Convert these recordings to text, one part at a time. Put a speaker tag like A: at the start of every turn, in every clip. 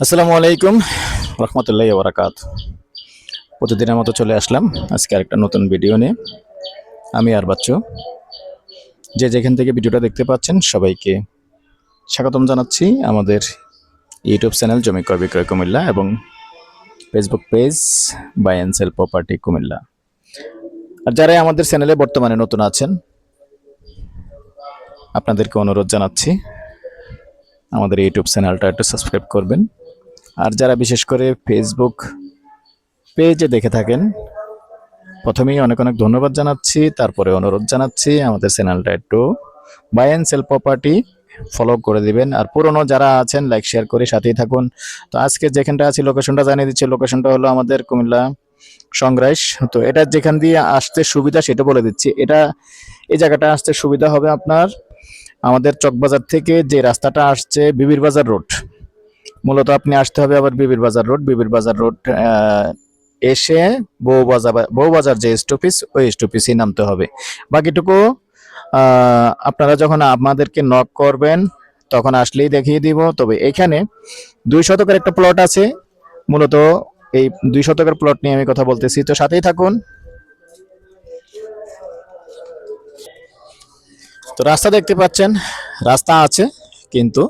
A: আসসালামু আলাইকুম রহমতুল্লাহি ওয়া বারাকাতুহু। প্রতিদিনের মতো চলে আসলাম আজকে আরেকটা নতুন ভিডিও নিয়ে। আমি আর বাচ্চু, যে যেখান থেকে ভিডিওটা দেখতে পাচ্ছেন সবাইকে স্বাগতম জানাচ্ছি আমাদের ইউটিউব চ্যানেল জমি ক্রয় বিক্রয় কুমিল্লা এবং Facebook page buy and sell property Comilla. আর যারা আমাদের চ্যানেলে বর্তমানে নতুন আছেন আপনাদেরকে অনুরোধ জানাচ্ছি আমাদের ইউটিউব চ্যানেলটা একটু সাবস্ক্রাইব করবেন। আর যারা বিশেষ করে ফেসবুক পেজে দেখে থাকেন প্রথমেই অনেক অনেক ধন্যবাদ জানাচ্ছি, তারপরে অনুরোধ জানাচ্ছি আমাদের চ্যানেলটা একটু buy and sell property follow করে দিবেন। আর পুরনো যারা আছেন লাইক শেয়ার করে সাথেই থাকুন। তো আজকে যেখানটা আছি লোকেশনটা জানিয়ে দিচ্ছি। লোকেশনটা হলো আমাদের কুমিল্লা সংগ্রাইশ। তো এটা যেখান দিয়ে আসতে সুবিধা সেটা বলে দিচ্ছি। এই জায়গাটা আসতে সুবিধা হবে আপনার আমাদের চকবাজার থেকে যে রাস্তাটা আসছে বিবির বাজার রোড, মূলত আপনি আসতে হবে আবার বিবির বাজার রোড এসে বউবাজার যে স্টপিস ওই স্টপিসেই নামতে হবে। বাকিটুকু আপনারা যখন আমাদেরকে নক করবেন তখন আসলেই দেখিয়ে দিব। তবে এখানে 2 শতকের একটা প্লট আছে, মূলত এই 2 শতকের প্লট নিয়ে আমি কথা বলতেছি, তো সাথেই থাকুন। তো রাস্তা দেখতে পাচ্ছেন, রাস্তা আছে কিন্তু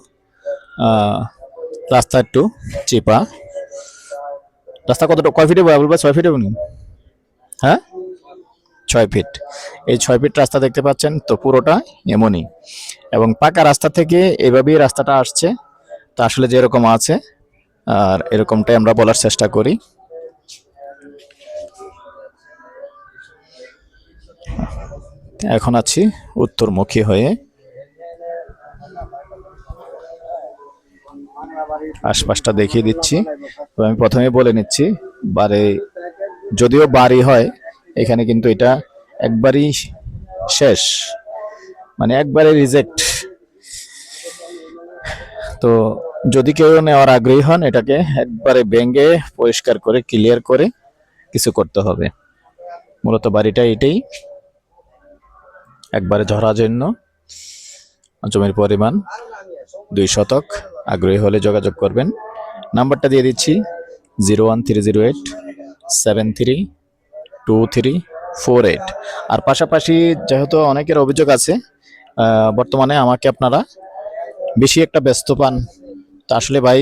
A: রাস্তা একটু চিপা। রাস্তা কতটা কয় ফিটে বলবো? 6 ফিটে বলুন। হ্যাঁ, 6 ফিট। এই 6 ফিট রাস্তা দেখতে পাচ্ছেন, তো পুরোটা এমনই এবং পাকা রাস্তা থেকে এভাবেই রাস্তাটা আসছে। তো আসলে যেরকম আছে আর এরকমটাই আমরা বলার চেষ্টা করি। এখন আছি উত্তরমুখী হয়ে, আশপাশটা দেখিয়ে দিচ্ছি। তো আমি প্রথমে বলে নিচ্ছি, যদিও বাড়ি হয় এখানে, কিন্তু এটা একবারই শেষ, মানে একবারে রিজেক্ট। তো যদি কেউ নেওয়ার আগ্রহী হন এটাকে একবারে ভেঙে পরিষ্কার করে ক্লিয়ার করে কিছু করতে হবে। মূলত বাড়িটা এটাই, একবারে ঝরার জন্য। জমির পরিমাণ 2 শতক। আগ্রহী হলে যোগাযোগ করবেন। নাম্বারটা দিয়ে দিচ্ছি 01308732348। আর পাশাপাশি যেহেতু অনেকের অভিযোগ আছে বর্তমানে আমাকে আপনারা বেশি একটা ব্যস্ত পান, তা আসলে ভাই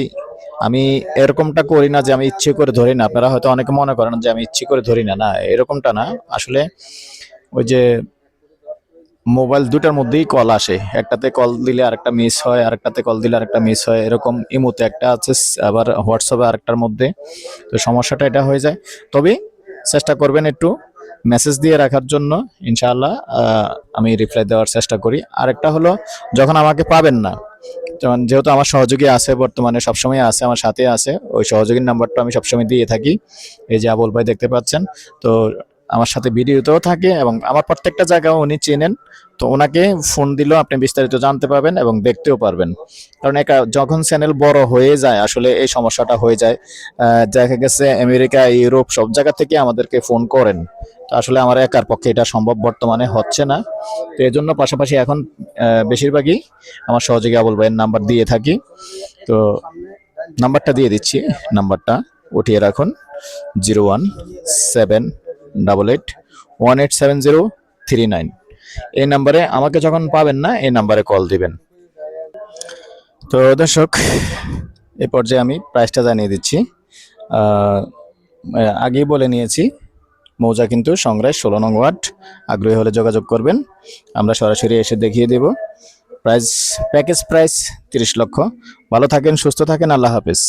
A: আমি এরকমটা করি না যে আমি ইচ্ছে করে ধরি না। আপনারা হয়তো অনেকে মনে করেন যে আমি ইচ্ছে করে ধরি না, না এরকমটা না। আসলে ওই যে মোবাইল দুটার মধ্যেই কল আসে, একটাতে কল দিলে আরেকটা মিস হয়, আরেকটাতে কল দিলে আরেকটা মিস হয়, এরকম ইমোতে একটা আছে, আবার হোয়াটসঅ্যাপে আরেকটার মধ্যে। তো সমস্যাটা এটা হয়ে যায়। তবে চেষ্টা করবেন একটু মেসেজ দিয়ে রাখার জন্য, ইনশাআল্লাহ আমি রিপ্লাই দেওয়ার চেষ্টা করি। আরেকটা হলো যখন আমাকে পাবেন না, যেহেতু আমার সহযোগী আছে বর্তমানে, সবসময় আছে আমার সাথে আছে, ওই সহযোগীর নাম্বারটা আমি সবসময় দিয়ে থাকি। এই যে আবুল ভাই দেখতে পাচ্ছেন, তো আমার সাথে ভিডিওতেও থাকে এবং আমার প্রত্যেকটা জায়গায় উনি চেনেন। তো ওনাকে ফোন দিলেও আপনি বিস্তারিত জানতে পারবেন এবং দেখতেও পারবেন। কারণ যখন চ্যানেল বড় হয়ে যায় আসলে এই সমস্যাটা হয়ে যায়। দেখা গেছে আমেরিকা, ইউরোপ সব জায়গা থেকে আমাদেরকে ফোন করেন। তো আসলে আমার একার পক্ষে এটা সম্ভব বর্তমানে হচ্ছে না। তো এই জন্য পাশাপাশি এখন বেশিরভাগই আমার সহযোগী আবুল ভাইয়ের নাম্বার দিয়ে থাকি। তো নাম্বারটা দিয়ে দিচ্ছি, নাম্বারটা উঠিয়ে রাখুন 01788187039। এই নাম্বারে আমাকে যখন পাবেন না এই নাম্বারে কল দিবেন। তো দর্শক এ পর্যায়ে আমি প্রাইসটা জানিয়ে দিচ্ছি। আগেই বলে নিয়েছি, মৌজা কিন্তু সংগ্রাস 16 নং ওয়ার্ড। আগ্রহী হলে যোগাযোগ করবেন, আমরা সরাসরি এসে দেখিয়ে দেব। প্রাইস প্যাকেজ প্রাইস 30 লক্ষ। ভালো থাকেন, সুস্থ থাকেন, আল্লাহ হাফেজ।